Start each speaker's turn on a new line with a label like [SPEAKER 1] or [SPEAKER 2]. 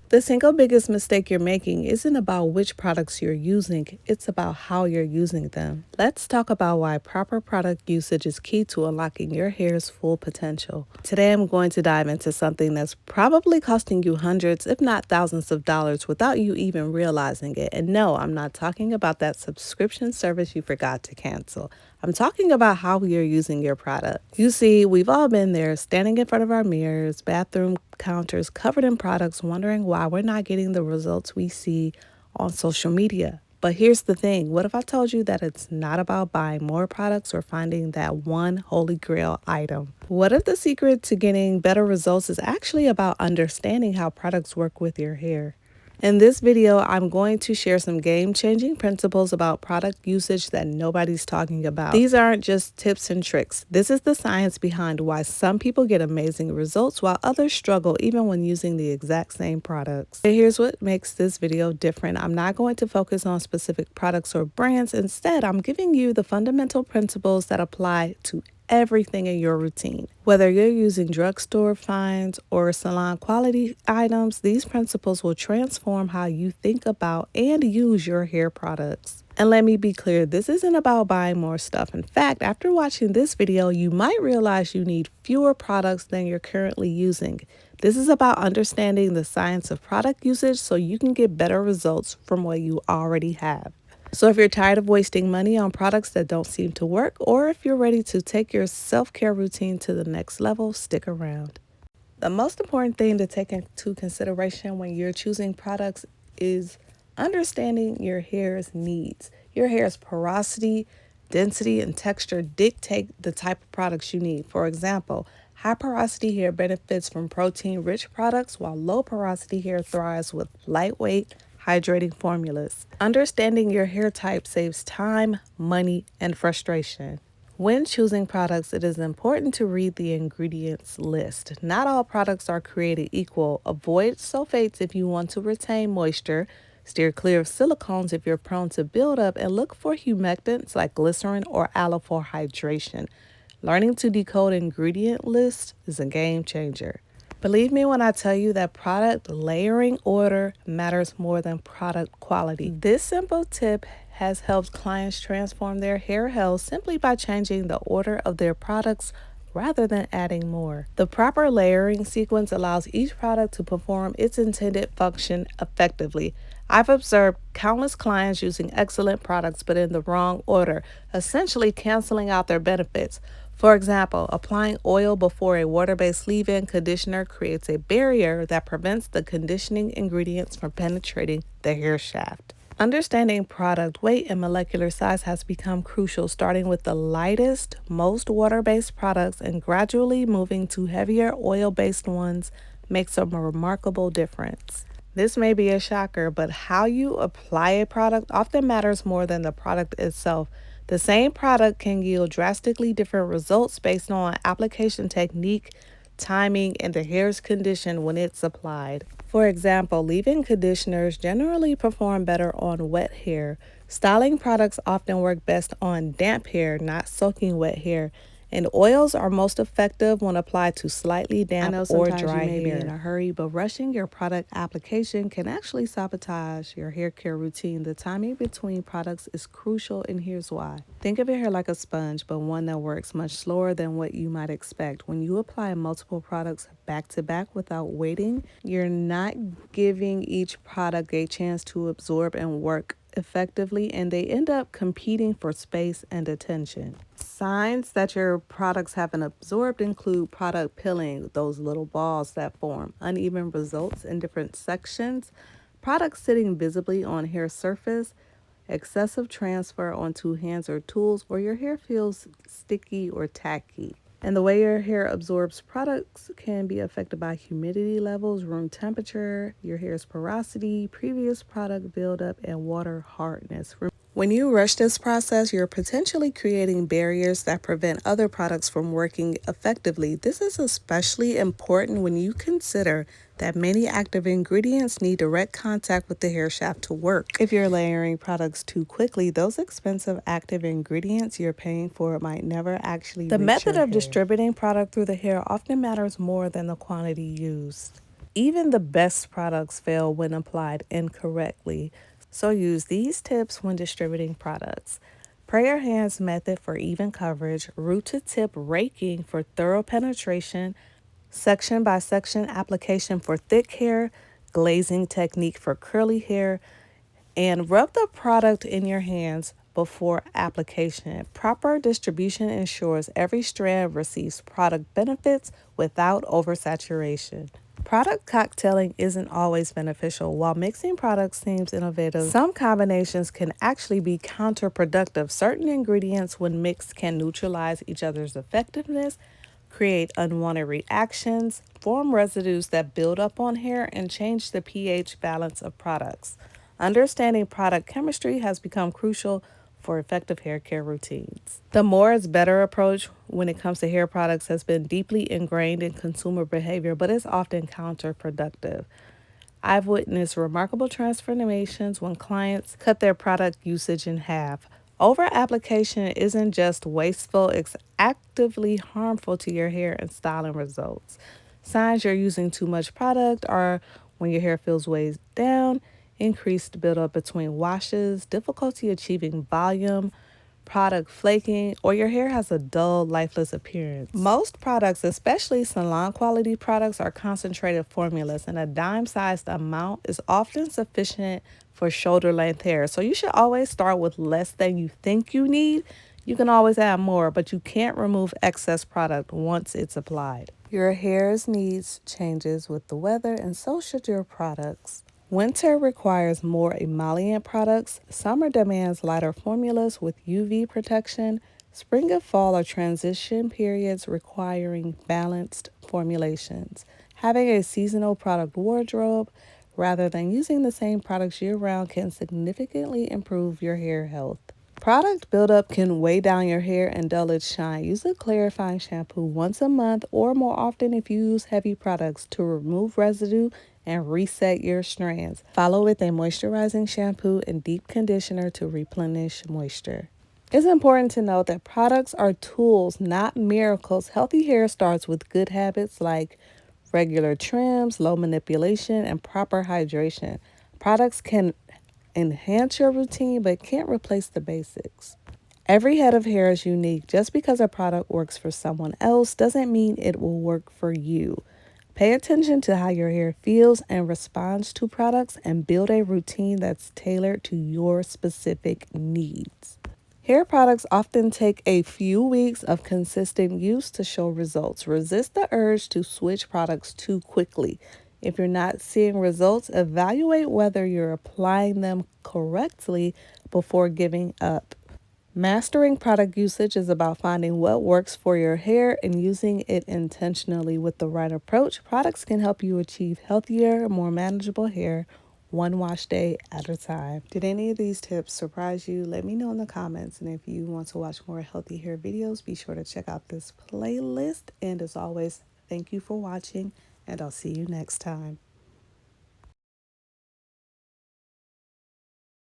[SPEAKER 1] The single biggest mistake you're making isn't about which products you're using, it's about how you're using them. Let's talk about why proper product usage is key to unlocking your hair's full potential. Today I'm going to dive into something that's probably costing you hundreds, if not thousands of dollars without you even realizing it. And no, I'm not talking about that subscription service you forgot to cancel. I'm talking about how you're using your product. You see, we've all been there, standing in front of our mirrors, bathroom counters covered in products, wondering why we're not getting the results we see on social media. But here's the thing. What if I told you that it's not about buying more products or finding that one holy grail item? What if the secret to getting better results is actually about understanding how products work with your hair? In this video, I'm going to share some game-changing principles about product usage that nobody's talking about. These aren't just tips and tricks. This is the science behind why some people get amazing results while others struggle even when using the exact same products. And here's what makes this video different. I'm not going to focus on specific products or brands. Instead, I'm giving you the fundamental principles that apply to everything in your routine. Whether you're using drugstore finds or salon quality items, these principles will transform how you think about and use your hair products. And let me be clear, this isn't about buying more stuff. In fact, after watching this video, you might realize you need fewer products than you're currently using. This is about understanding the science of product usage so you can get better results from what you already have. So if you're tired of wasting money on products that don't seem to work, or if you're ready to take your self-care routine to the next level, stick around. The most important thing to take into consideration when you're choosing products is understanding your hair's needs. Your hair's porosity, density, and texture dictate the type of products you need. For example, high porosity hair benefits from protein-rich products, while low porosity hair thrives with lightweight, hydrating formulas. Understanding your hair type saves time, money, and frustration. When choosing products, it is important to read the ingredients list. Not all products are created equal. Avoid sulfates if you want to retain moisture. Steer clear of silicones if you're prone to buildup, and look for humectants like glycerin or aloe for hydration. Learning to decode ingredient lists is a game changer. Believe me when I tell you that product layering order matters more than product quality. This simple tip has helped clients transform their hair health simply by changing the order of their products rather than adding more. The proper layering sequence allows each product to perform its intended function effectively. I've observed countless clients using excellent products but in the wrong order, essentially canceling out their benefits. For example, applying oil before a water-based leave-in conditioner creates a barrier that prevents the conditioning ingredients from penetrating the hair shaft. Understanding product weight and molecular size has become crucial, starting with the lightest, most water-based products and gradually moving to heavier oil-based ones makes a remarkable difference. This may be a shocker, but how you apply a product often matters more than the product itself. The same product can yield drastically different results based on application technique, timing, and the hair's condition when it's applied. For example, leave-in conditioners generally perform better on wet hair. Styling products often work best on damp hair, not soaking wet hair. And oils are most effective when applied to slightly damp or dry hair. You may be in a hurry, but rushing your product application can actually sabotage your hair care routine. The timing between products is crucial, and here's why. Think of your hair like a sponge, but one that works much slower than what you might expect. When you apply multiple products back to back without waiting, you're not giving each product a chance to absorb and work effectively, and they end up competing for space and attention. Signs that your products haven't absorbed include product pilling, those little balls that form, uneven results in different sections, products sitting visibly on hair surface, excessive transfer onto hands or tools, or your hair feels sticky or tacky. And the way your hair absorbs products can be affected by humidity levels, room temperature, your hair's porosity, previous product buildup, and water hardness. When you rush this process, you're potentially creating barriers that prevent other products from working effectively. This is especially important when you consider that many active ingredients need direct contact with the hair shaft to work. If you're layering products too quickly, those expensive active ingredients you're paying for might never actually reach your hair. The method of distributing product through the hair often matters more than the quantity used. Even the best products fail when applied incorrectly. So use these tips when distributing products. Prayer hands method for even coverage, root to tip raking for thorough penetration, section by section application for thick hair, glazing technique for curly hair, and rub the product in your hands before application. Proper distribution ensures every strand receives product benefits without oversaturation. Product cocktailing isn't always beneficial. While mixing products seems innovative, some combinations can actually be counterproductive. Certain ingredients, when mixed, can neutralize each other's effectiveness, create unwanted reactions, form residues that build up on hair, and change the pH balance of products. Understanding product chemistry has become crucial for effective hair care routines. The more is better approach when it comes to hair products has been deeply ingrained in consumer behavior, but is often counterproductive. I've witnessed remarkable transformations when clients cut their product usage in half. Over application isn't just wasteful, it's actively harmful to your hair and styling results. Signs you're using too much product are when your hair feels weighed down, increased buildup between washes, difficulty achieving volume, product flaking, or your hair has a dull, lifeless appearance. Most products, especially salon quality products, are concentrated formulas, and a dime sized amount is often sufficient for shoulder length hair. So you should always start with less than you think you need. You can always add more, but you can't remove excess product once it's applied. Your hair's needs changes with the weather, and so should your products. Winter requires more emollient products. Summer demands lighter formulas with UV protection. Spring and fall are transition periods requiring balanced formulations. Having a seasonal product wardrobe rather than using the same products year round can significantly improve your hair health. Product buildup can weigh down your hair and dull its shine. Use a clarifying shampoo once a month or more often if you use heavy products to remove residue and reset your strands. Follow with a moisturizing shampoo and deep conditioner to replenish moisture. It's important to note that products are tools, not miracles. Healthy hair starts with good habits like regular trims, low manipulation, and proper hydration. Products can enhance your routine but can't replace the basics. Every head of hair is unique. Just because a product works for someone else doesn't mean it will work for you. Pay attention to how your hair feels and responds to products and build a routine that's tailored to your specific needs. Hair products often take a few weeks of consistent use to show results. Resist the urge to switch products too quickly. If you're not seeing results, evaluate whether you're applying them correctly before giving up. Mastering product usage is about finding what works for your hair and using it intentionally. With the right approach, products can help you achieve healthier, more manageable hair, one wash day at a time. Did any of these tips surprise you? Let me know in the comments. And if you want to watch more healthy hair videos, be sure to check out this playlist. And as always, thank you for watching, and I'll see you next time.